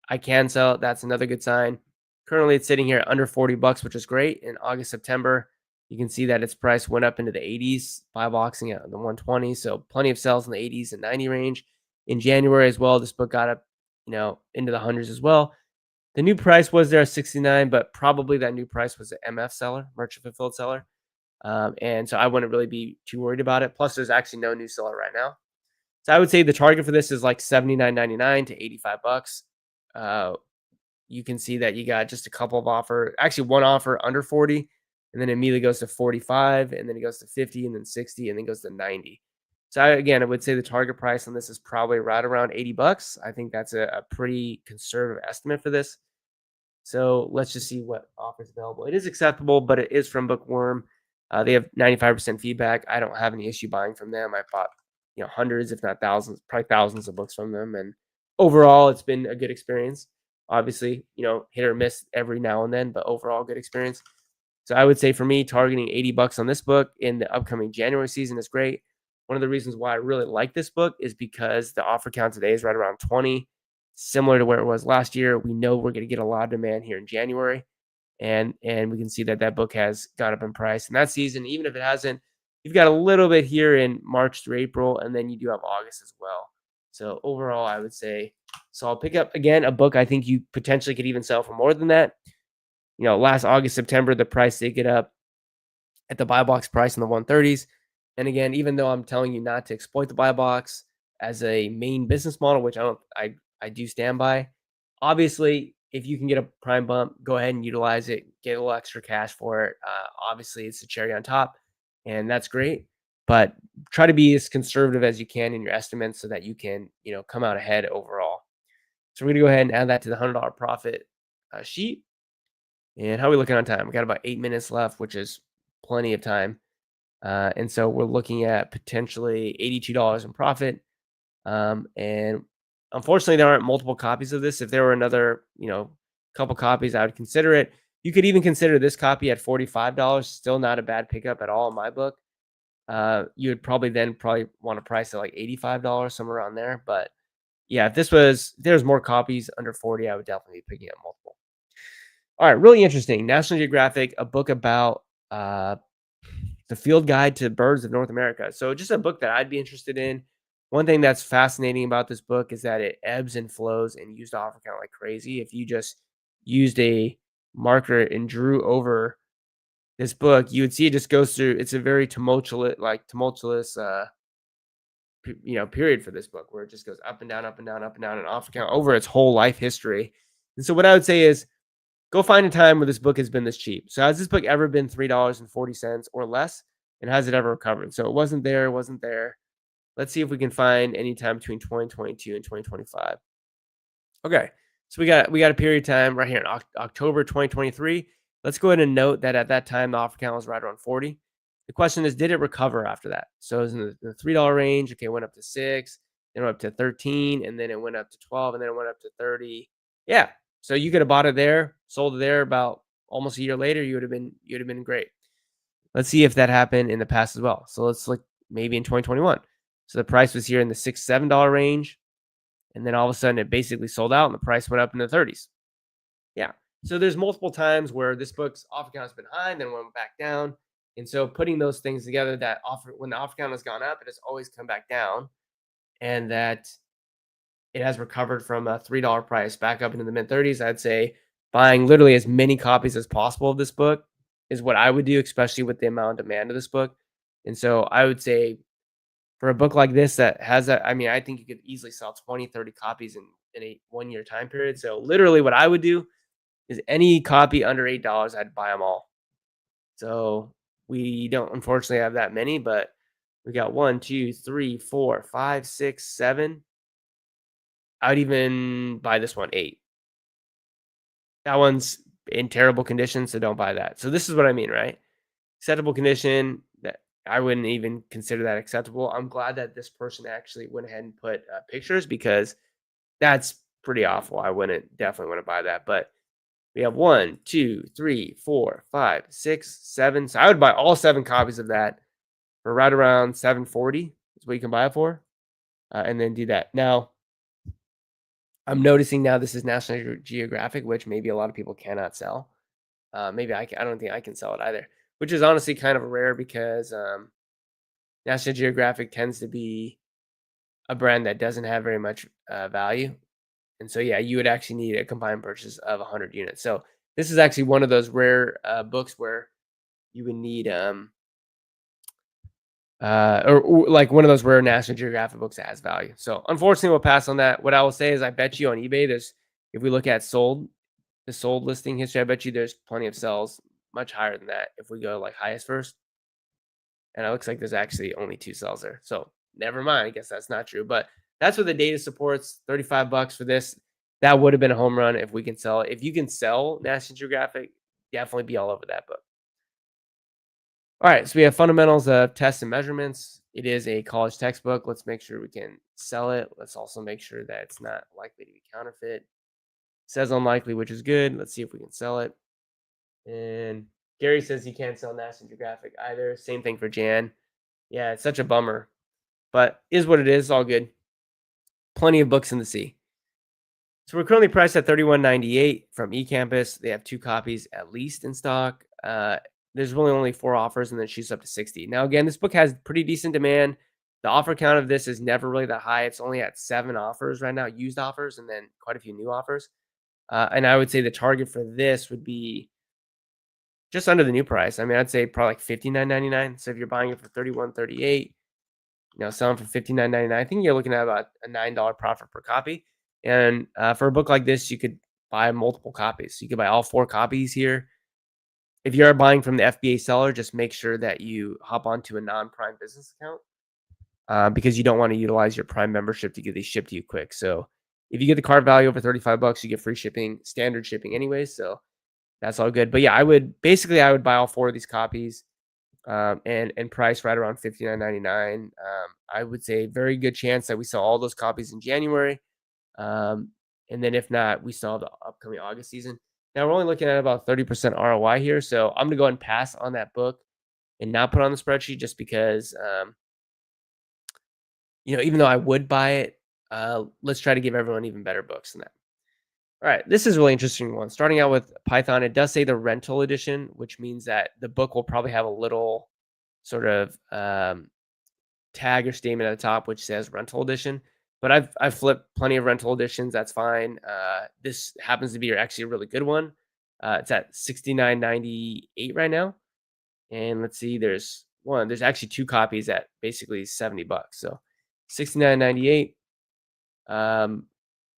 I can sell it. That's another good sign. Currently, it's sitting here at under 40 bucks, which is great. In August, September, you can see that its price went up into the 80s, buy boxing at the 120. So plenty of sales in the 80s and 90 range. In January as well, this book got up, into the hundreds as well. The new price was there at 69, but probably that new price was an MF seller, merchant fulfilled seller. And so I wouldn't really be too worried about it. Plus, there's actually no new seller right now. So I would say the target for this is like $79.99 to 85 bucks. You can see that you got just a couple of actually one offer under 40, and then immediately goes to 45, and then it goes to 50, and then 60, and then goes to 90. So again, I would say the target price on this is probably right around 80 bucks. I think that's a pretty conservative estimate for this. So let's just see what offers available. It is acceptable, but it is from Bookworm. They have 95% feedback. I don't have any issue buying from them. I bought, hundreds, if not thousands, probably thousands of books from them. And overall, it's been a good experience. Obviously, hit or miss every now and then, but overall, good experience. So I would say for me, targeting 80 bucks on this book in the upcoming January season is great. One of the reasons why I really like this book is because the offer count today is right around 20, similar to where it was last year. We know we're going to get a lot of demand here in January, and we can see that book has gone up in price. And that season, even if it hasn't, you've got a little bit here in March through April, and then you do have August as well. So overall, I would say, so I'll pick up again a book I think you potentially could even sell for more than that. Last August, September, the price did get up at the buy box price in the 130s. And again, even though I'm telling you not to exploit the buy box as a main business model, which I do stand by, obviously, if you can get a prime bump, go ahead and utilize it, get a little extra cash for it. Obviously, it's a cherry on top, and that's great. but try to be as conservative as you can in your estimates so that you can, come out ahead overall. So we're gonna go ahead and add that to the $100 profit sheet. And how are we looking on time? We got about 8 minutes left, which is plenty of time. And so we're looking at potentially $82 in profit. And unfortunately, there aren't multiple copies of this. If there were another, couple copies, I would consider it. You could even consider this copy at $45. Still not a bad pickup at all in my book. You would probably want to price it like $85, somewhere around there. But yeah, if there's more copies under 40, I would definitely be picking up multiple. All right, really interesting. National Geographic, a book about the field guide to birds of North America. So just a book that I'd be interested in. One thing that's fascinating about this book is that it ebbs and flows and used offer count like crazy. If you just used a marker and drew over this book, you would see it just goes through. It's a very tumultuous, period for this book where it just goes up and down, up and down, up and down, and offer count over its whole life history. And so what I would say is go find a time where this book has been this cheap. So has this book ever been $3.40 or less? And has it ever recovered? So it wasn't there, it wasn't there. Let's see if we can find any time between 2022 and 2025. Okay. So we got a period of time right here in October 2023. Let's go ahead and note that at that time the offer count was right around 40. The question is, did it recover after that? So it was in the $3 range. Okay, it went up to 6, then it went up to 13, and then it went up to 12, and then it went up to 30. Yeah. So you could have bought it there, sold it there about almost a year later. You'd have been great. Let's see if that happened in the past as well. So let's look maybe in 2021. So the price was here in the $6, $7 range, and then all of a sudden it basically sold out and the price went up in the 30s. Yeah. So there's multiple times where this book's offer count has been high and then went back down. And so putting those things together, that offer when the offer count has gone up, it has always come back down, and that it has recovered from a $3 price back up into the mid 30s. I'd say buying literally as many copies as possible of this book is what I would do, especially with the amount of demand of this book. And so I would say for a book like this that has a, I mean, I think you could easily sell 20, 30 copies in a 1 year time period. So literally what I would do is any copy under $8, I'd buy them all. So we don't unfortunately have that many, but we got 1, 2, 3, 4, 5, 6, 7. I would even buy this one 8. That one's in terrible condition, so don't buy that. So this is what I mean, right? Acceptable condition, that I wouldn't even consider that acceptable. I'm glad that this person actually went ahead and put pictures, because that's pretty awful. I wouldn't definitely want to buy that. But we have 1, 2, 3, 4, 5, 6, 7. So I would buy all 7 copies of that for right around $7.40 is what you can buy it for, and then do that. Now, I'm noticing now this is National Geographic, which maybe a lot of people cannot sell. Maybe I don't think I can sell it either, which is honestly kind of rare because National Geographic tends to be a brand that doesn't have very much value. And so, yeah, you would actually need a combined purchase of 100 units. So this is actually one of those rare books where you would need or like one of those rare National Geographic books that has value. So unfortunately, we'll pass on that. What I will say is, I bet you on eBay, if we look at the sold listing history, I bet you there's plenty of sales much higher than that if we go like highest first. And it looks like there's actually only 2 sales there. So never mind. I guess that's not true, but that's what the data supports. $35 for this. That would have been a home run if we can sell it. If you can sell National Geographic, definitely be all over that book. All right, so we have fundamentals of tests and measurements. It is a college textbook. Let's make sure we can sell it. Let's also make sure that it's not likely to be counterfeit. It says unlikely, which is good. Let's see if we can sell it. And Gary says he can't sell National Geographic either. Same thing for Jan. Yeah, it's such a bummer, but is what it is. All good. Plenty of books in the sea. So we're currently priced at $31.98 from eCampus. They have 2 copies at least in stock. There's really only 4 offers, and then shoots up to 60. Now, again, this book has pretty decent demand. The offer count of this is never really that high. It's only at 7 offers right now, used offers, and then quite a few new offers. And I would say the target for this would be just under the new price. I mean, I'd say probably like $59.99. So if you're buying it for $31.38, selling for $59.99, I think you're looking at about a $9 profit per copy. And for a book like this, you could buy multiple copies. So you could buy all 4 copies here. if you are buying from the FBA seller, just make sure that you hop onto a non-Prime business account, because you don't want to utilize your Prime membership to get these shipped to you quick. So if you get the cart value over 35 bucks, you get free shipping, standard shipping anyways. So that's all good. But yeah, I would buy all 4 of these copies, and price right around $59.99. I would say very good chance that we sell all those copies in January. Um, and then if not, we still have the upcoming August season. Now we're only looking at about 30% ROI here. So I'm gonna go ahead and pass on that book and not put it on the spreadsheet just because, even though I would buy it, let's try to give everyone even better books than that. All right, this is a really interesting one. Starting out with Python, it does say the rental edition, which means that the book will probably have a little sort of tag or statement at the top which says rental edition. But I've flipped plenty of rental editions. That's fine. This happens to be actually a really good one. It's at $69.98 right now. And let's see, there's actually 2 copies at basically 70 bucks. So $69.98. Um,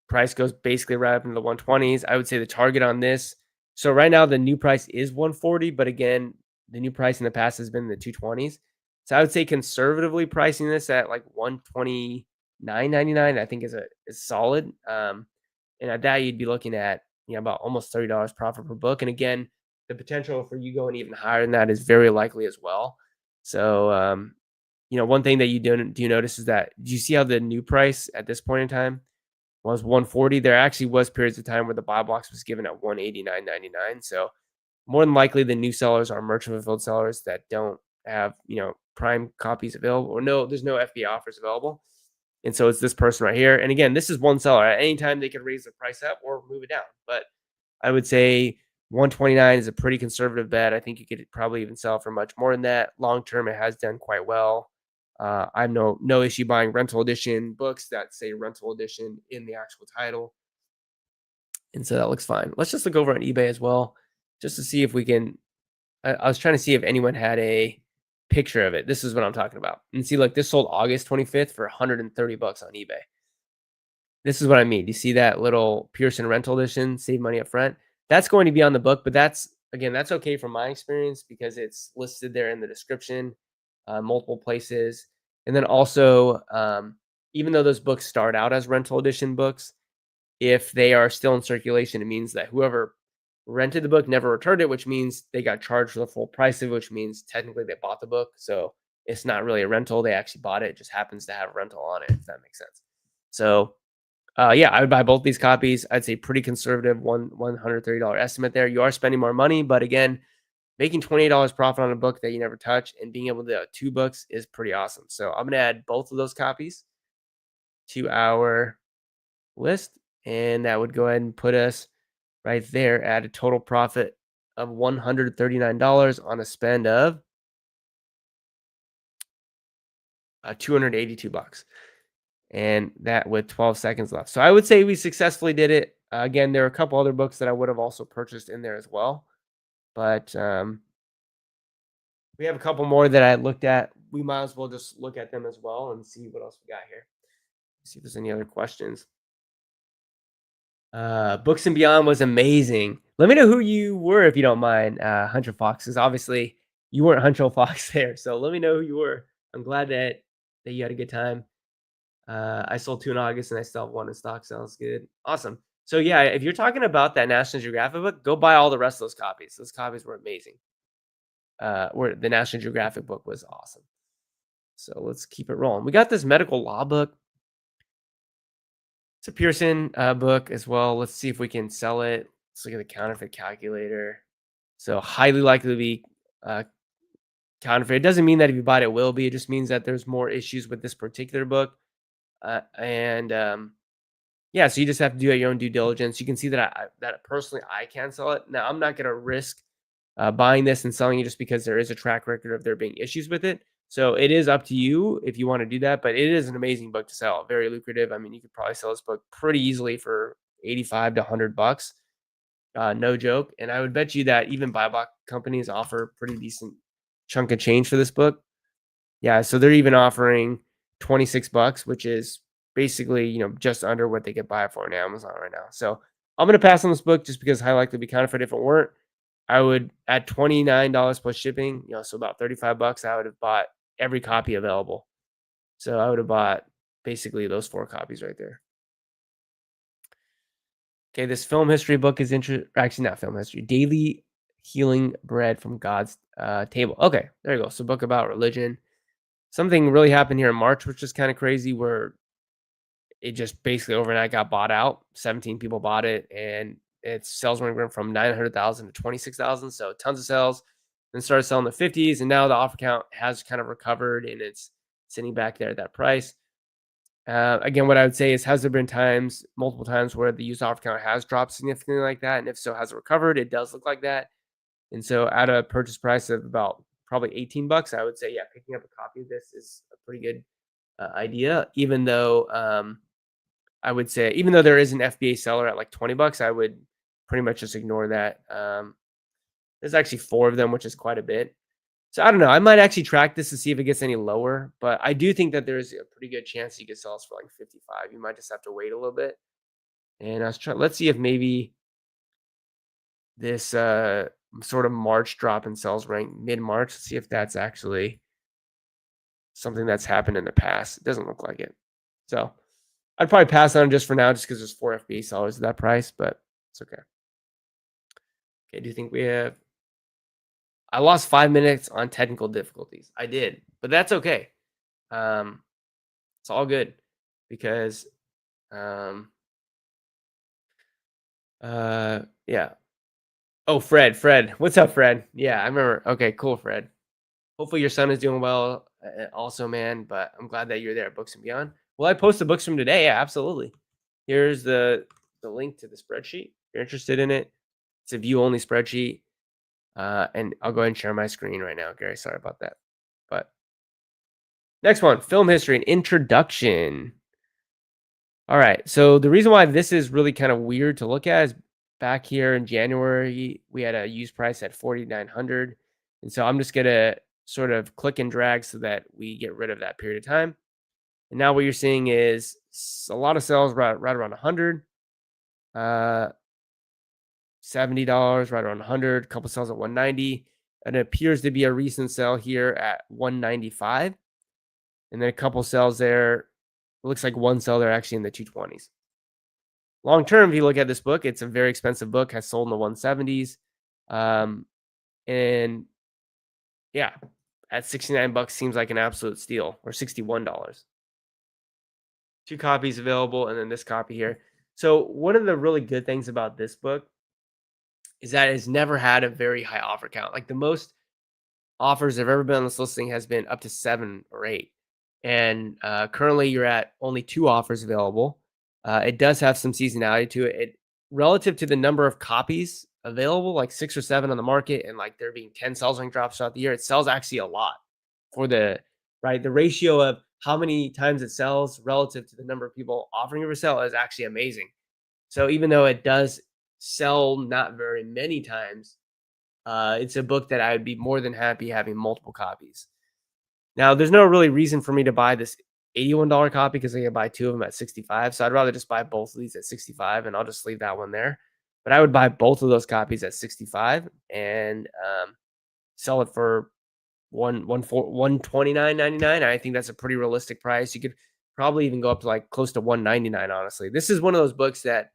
Price goes basically right up into the 120s. I would say the target on this. So right now the new price is 140, but again, the new price in the past has been the 220s. So I would say conservatively pricing this at like 129.99, I think is solid. And at that you'd be looking at about almost $30 profit per book. And again, the potential for you going even higher than that is very likely as well. So one thing that you do notice is that, do you see how the new price at this point in time was 140? There actually was periods of time where the buy box was given at 189.99. So more than likely the new sellers are merchant fulfilled sellers that don't have, Prime copies available, or no, there's no FBA offers available. And so it's this person right here. And again, this is one seller. At any time they can raise the price up or move it down. But I would say 129 is a pretty conservative bet. I think you could probably even sell for much more than that. Long term, it has done quite well. I have no issue buying rental edition books that say rental edition in the actual title. And so that looks fine. Let's just look over on eBay as well, just to see if we can. I was trying to see if anyone had a picture of it. This is what I'm talking about. And see, like, this sold August 25th for 130 bucks on eBay. This is what I mean. Do you see that little Pearson rental edition, save money up front? That's going to be on the book, but that's okay from my experience because it's listed there in the description, multiple places. And then also, even though those books start out as rental edition books, if they are still in circulation, it means that whoever rented the book never returned it, which means they got charged for the full price of it, which means technically they bought the book. So it's not really a rental. They actually bought it. It just happens to have rental on it, if that makes sense. So yeah, I would buy both these copies. I'd say pretty conservative, $130 estimate there. You are spending more money, but again, making $28 profit on a book that you never touch and being able to do 2 books is pretty awesome. So I'm going to add both of those copies to our list, and that would go ahead and put us right there at a total profit of $139 on a spend of 282 bucks. And that with 12 seconds left. So I would say we successfully did it. Again, there are a couple other books that I would have also purchased in there as well. But we have a couple more that I looked at. We might as well just look at them as well and see what else we got here. See if there's any other questions. Books and Beyond was amazing. Let me know who you were if you don't mind. Huncho Fox, because obviously you weren't Huncho Fox there. So let me know who you were. I'm glad that you had a good time. I sold 2 in August and I still have 1 in stock. Sounds good. Awesome. So yeah, if you're talking about that National Geographic book, go buy all the rest of those copies. Those copies were amazing. Where the National Geographic book was awesome. So let's keep it rolling. We got this medical law book. It's a Pearson book as well. Let's see if we can sell it. Let's look at the counterfeit calculator. So highly likely to be counterfeit. It doesn't mean that if you buy it, it will be. It just means that there's more issues with this particular book. Yeah, so you just have to do your own due diligence. You can see that personally I can sell it. Now I'm not going to risk buying this and selling it just because there is a track record of there being issues with it. So it is up to you if you want to do that, but it is an amazing book to sell. Very lucrative. I mean, you could probably sell this book pretty easily for 85 to 100 bucks. No joke. And I would bet you that even buy box companies offer pretty decent chunk of change for this book. Yeah, so they're even offering 26 bucks, which is basically, just under what they could buy it for on Amazon right now. So I'm going to pass on this book just because it's highly likely to be counterfeit if it weren't. I would at $29 plus shipping, so about 35 bucks, I would have bought every copy available. So I would have bought basically those 4 copies right there. Okay, this film history book is actually not film history, Daily Healing Bread from God's Table. Okay, there you go. So book about religion. Something really happened here in March, which is kind of crazy, where it just basically overnight got bought out. 17 people bought it, and its sales went from 900,000 to 26,000. So tons of sales. Then started selling the 50s, and now the offer count has kind of recovered, and it's sitting back there at that price. Again, what I would say is, has there been multiple times, where the used offer count has dropped significantly like that? And if so, has it recovered? It does look like that. And so, at a purchase price of about probably 18 bucks, I would say, yeah, picking up a copy of this is a pretty good idea. Even though I would say, even though there is an FBA seller at like 20 bucks, I would pretty much just ignore that. There's actually 4 of them, which is quite a bit. So I don't know. I might actually track this to see if it gets any lower, but I do think that there's a pretty good chance you could sell this for like 55. You might just have to wait a little bit. And let's see if maybe this sort of March drop in sales rank mid-March. See if that's actually something that's happened in the past. It doesn't look like it. So I'd probably pass on just for now, just because there's 4 FBA sellers at that price, but it's okay. Okay, do you think we have? I lost 5 minutes on technical difficulties. I did, but that's okay. Um, it's all good because, um, yeah. Oh, Fred, what's up, Fred? Yeah, I remember. Okay, cool, Fred. Hopefully your son is doing well, also, man. But I'm glad that you're there at Books and Beyond. Well, I posted books from today. Yeah, absolutely. Here's the link to the spreadsheet. If you're interested in it, it's a view only spreadsheet. And I'll go ahead and share my screen right now, Gary. Sorry about that. But next one, film history and introduction. All right. So the reason why this is really kind of weird to look at is, back here in January, we had a used price at 4,900. And so I'm just going to sort of click and drag so that we get rid of that period of time. And now what you're seeing is a lot of sales right around 100. $70 right around 100, a couple sales at 190, and it appears to be a recent sale here at 195, and then a couple sales there. It looks like one sale there actually in the 220s. Long term, if you look at this book, it's a very expensive book, has sold in the 170s. And yeah, at 69 bucks seems like an absolute steal, or $61. 2 copies available, and then this copy here. So one of the really good things about this book is that it's never had a very high offer count. Like, the most offers that have ever been on this listing has been up to 7 or 8. And currently you're at only 2 offers available. It does have some seasonality to it. Relative to the number of copies available, like 6 or 7 on the market, and like there being 10 sales rank drops throughout the year, it sells actually a lot for the ratio of how many times it sells relative to the number of people offering it for sale is actually amazing. So even though it does sell not very many times, it's a book that I would be more than happy having multiple copies. Now, there's no really reason for me to buy this $81 copy, because I can buy 2 of them at 65. So I'd rather just buy both of these at 65, and I'll just leave that one there. But I would buy both of those copies at 65 and sell it for 129.99. I think that's a pretty realistic price. You could probably even go up to like close to 199. Honestly, this is one of those books that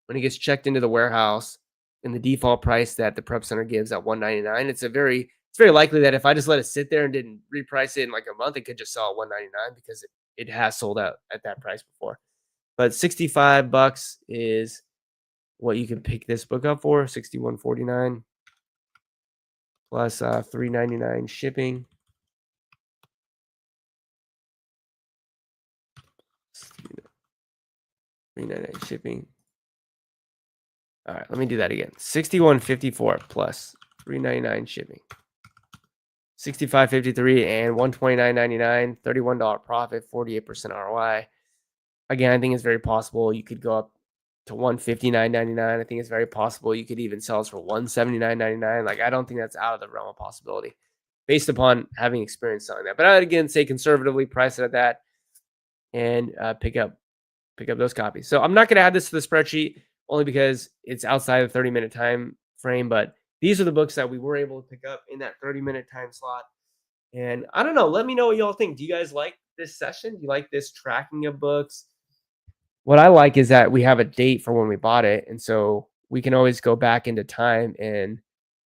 when it gets checked into the warehouse and the default price that the prep center gives at 199, it's very likely that if I just let it sit there and didn't reprice it in like a month, it could just sell at 199, because it has sold out at that price before. But 65 bucks is what you can pick this book up for. 61.49 plus $3.99 shipping. $3.99 shipping. All right, let me do that again. 61.54 plus $3.99 shipping. 65.53 and $129.99, $31 profit, 48% ROI. Again, I think it's very possible you could go up to $159.99. I think it's very possible you could even sell this for $179.99. Like, I don't think that's out of the realm of possibility based upon having experience selling that. But I would again say conservatively price it at that and pick up those copies. So I'm not going to add this to the spreadsheet only because it's outside the 30-minute time frame, but these are the books that we were able to pick up in that 30-minute time slot. And I don't know, let me know what y'all think. Do you guys like this session? Do you like this tracking of books? What I like is that we have a date for when we bought it, and so we can always go back into time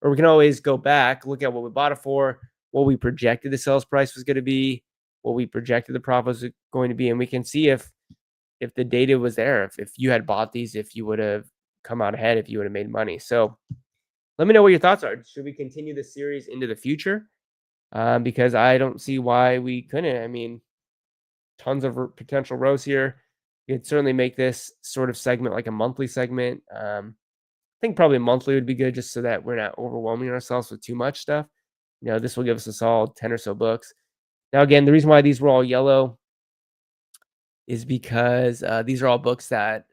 or we can always go back, look at what we bought it for, what we projected the sales price was gonna be, what we projected the profit was going to be, and we can see if the data was there, if you had bought these, if you would have come out ahead, if you would have made money. So let me know what your thoughts are. Should we continue this series into the future? Because I don't see why we couldn't. I mean, tons of potential rows here. You could certainly make this sort of segment like a monthly segment. I think probably monthly would be good just so that we're not overwhelming ourselves with too much stuff. This will give us a solid 10 or so books. Now, again, the reason why these were all yellow is because these are all books that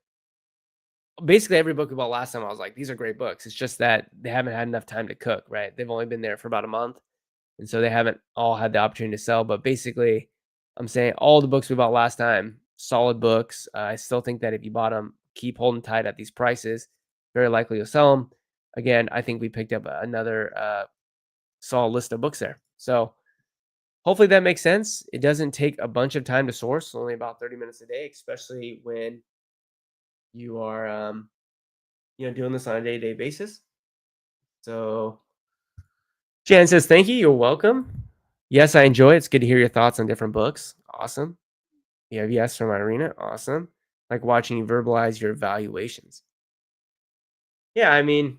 basically every book we bought last time, I was like, these are great books. It's just that they haven't had enough time to cook, right? They've only been there for about a month. And so they haven't all had the opportunity to sell. But basically, I'm saying all the books we bought last time, solid books. I still think that if you bought them, keep holding tight at these prices. Very likely you'll sell them. Again, I think we picked up another solid list of books there. So hopefully that makes sense. It doesn't take a bunch of time to source, only about 30 minutes a day, especially when you are, doing this on a day-to-day basis. So Jan says, thank you. You're welcome. Yes, I enjoy it. It's good to hear your thoughts on different books. Awesome. You have yes from Irina. Awesome. Like watching you verbalize your evaluations. Yeah, I mean,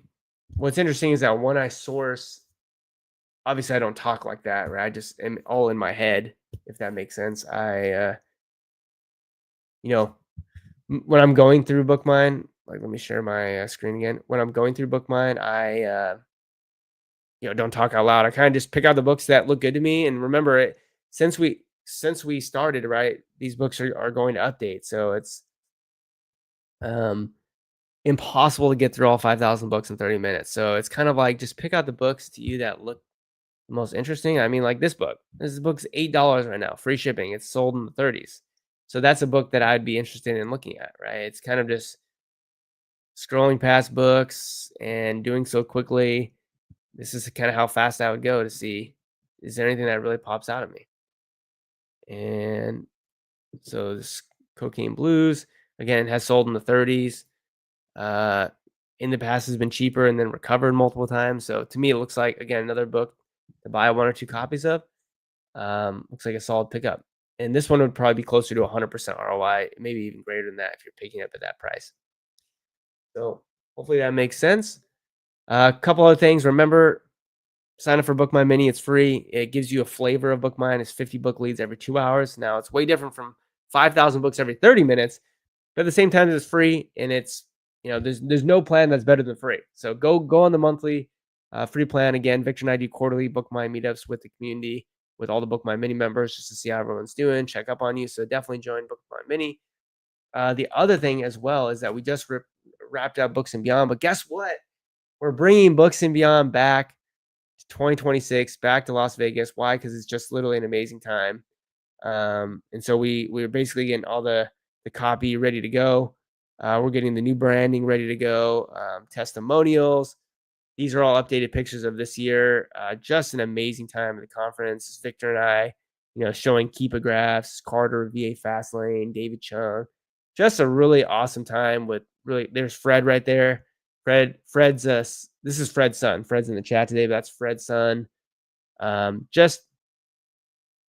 what's interesting is that when I source, obviously I don't talk like that, right? I just am all in my head, if that makes sense. You know, when I'm going through BookMine, like let me share my screen again. When I'm going through BookMine, I don't talk out loud. I kind of just pick out the books that look good to me. And remember it since we started, right? These books are going to update. So it's um impossible to get through all 5,000 books in 30 minutes. So it's kind of like just pick out the books to you that look the most interesting. I mean, like this book. This book's $8 right now, free shipping. It's sold in the 30s. So that's a book that I'd be interested in looking at, right? It's kind of just scrolling past books and doing so quickly. This is kind of how fast I would go to see is there anything that really pops out at me. And so this Cocaine Blues again has sold in the 30s. Uh, in the past has been cheaper and then recovered multiple times. So to me, it looks like again another book to buy one or two copies of. Looks like a solid pickup. And this one would probably be closer to 100% ROI, maybe even greater than that if you're picking up at that price. So hopefully that makes sense. A couple other things. Remember, sign up for BookMine Mini. It's free. It gives you a flavor of BookMine. It's 50 book leads every 2 hours. Now it's way different from 5,000 books every 30 minutes, but at the same time, it's free and it's there's no plan that's better than free. So go on the monthly free plan. Again, Victor and I do quarterly BookMine meetups with the community, with all the BookMine Mini members, just to see how everyone's doing, check up on you. So definitely join BookMine Mini. The other thing as well is that we just wrapped up Books and Beyond, but guess what? We're bringing Books and Beyond back to 2026, back to Las Vegas. Why? Because it's just literally an amazing time. And so we're basically getting all the copy ready to go. We're getting the new branding ready to go. Testimonials. These are all updated pictures of this year. Just an amazing time at the conference. Victor and I, showing Keepagraphs, Carter, VA Fastlane, David Chung. Just a really awesome time with really. There's Fred right there. Fred's this is Fred's son. Fred's in the chat today, but that's Fred's son. Just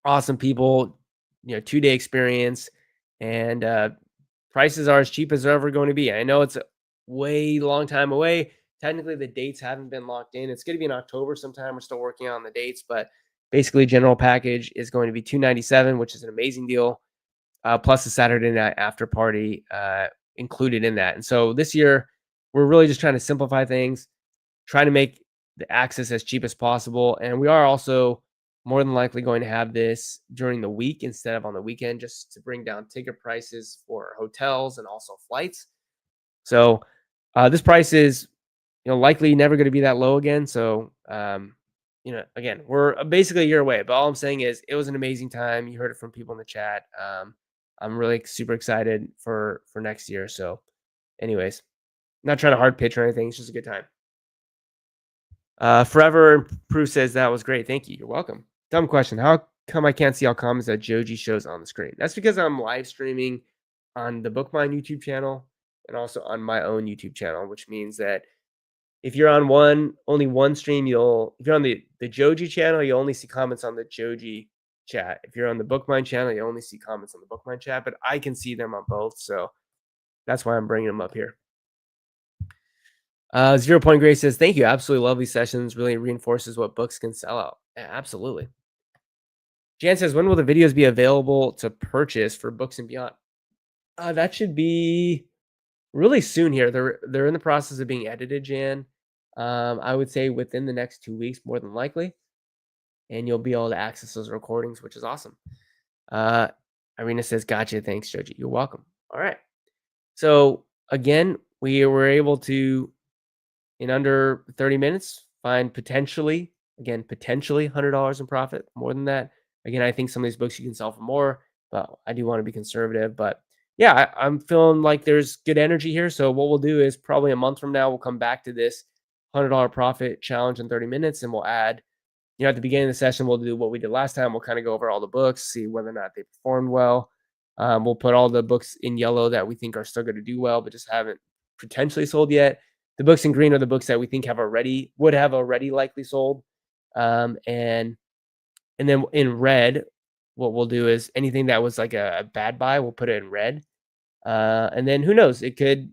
awesome people, 2-day experience, and prices are as cheap as they're ever going to be. I know it's a way long time away. Technically, the dates haven't been locked in. It's going to be in October sometime. We're still working on the dates, but basically, general package is going to be $297, which is an amazing deal, plus a Saturday night after party included in that. And so this year, we're really just trying to simplify things, trying to make the access as cheap as possible. And we are also more than likely going to have this during the week instead of on the weekend, just to bring down ticket prices for hotels and also flights. So this price is, likely never going to be that low again. So, again, we're basically a year away, but all I'm saying is it was an amazing time. You heard it from people in the chat. I'm really super excited for next year. So anyways, not trying to hard pitch or anything. It's just a good time. Forever Proof says that was great. Thank you. You're welcome. Dumb question. How come I can't see all comments that Joji shows on the screen? That's because I'm live streaming on the BookMine YouTube channel and also on my own YouTube channel, which means that if you're on only one stream, if you're on the Joji channel, you only see comments on the Joji chat. If you're on the BookMine channel, you only see comments on the BookMine chat, but I can see them on both, so that's why I'm bringing them up here. 0 Point Grace says, "Thank you. Absolutely lovely sessions. Really reinforces what books can sell out." Yeah, absolutely. Jan says, "When will the videos be available to purchase for books and beyond?" That should be really soon here. They're in the process of being edited, Jan. I would say within the next 2 weeks, more than likely, and you'll be able to access those recordings, which is awesome. Uh, Irina says, "Gotcha. Thanks, Joji. You're welcome." All right. So again, we were able to in under 30 minutes find potentially $100 in profit. More than that, again, I think some of these books you can sell for more, but I do want to be conservative. But yeah, I'm feeling like there's good energy here. So what we'll do is probably a month from now, we'll come back to this $100 profit challenge in 30 minutes, and we'll add, at the beginning of the session, we'll do what we did last time. We'll kind of go over all the books, see whether or not they performed well. We'll put all the books in yellow that we think are still going to do well, but just haven't potentially sold yet. The books in green are the books that we think would have already likely sold. And then in red, what we'll do is anything that was like a bad buy, we'll put it in red. And then who knows? It could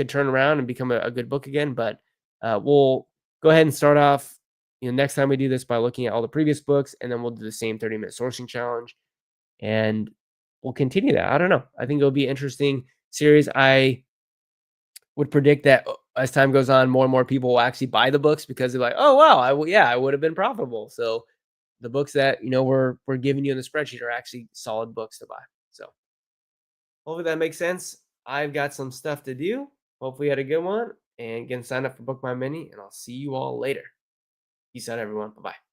turn around and become a good book again. But we'll go ahead and start off, next time we do this by looking at all the previous books, and then we'll do the same 30-minute sourcing challenge, and we'll continue that. I don't know. I think it'll be an interesting series. I would predict that as time goes on, more and more people will actually buy the books because they're like, "Oh wow, I would have been profitable." So the books that we're giving you in the spreadsheet are actually solid books to buy. So hopefully that makes sense. I've got some stuff to do. Hopefully you had a good one, and again, sign up for Book My Mini, and I'll see you all later. Peace out, everyone. Bye bye.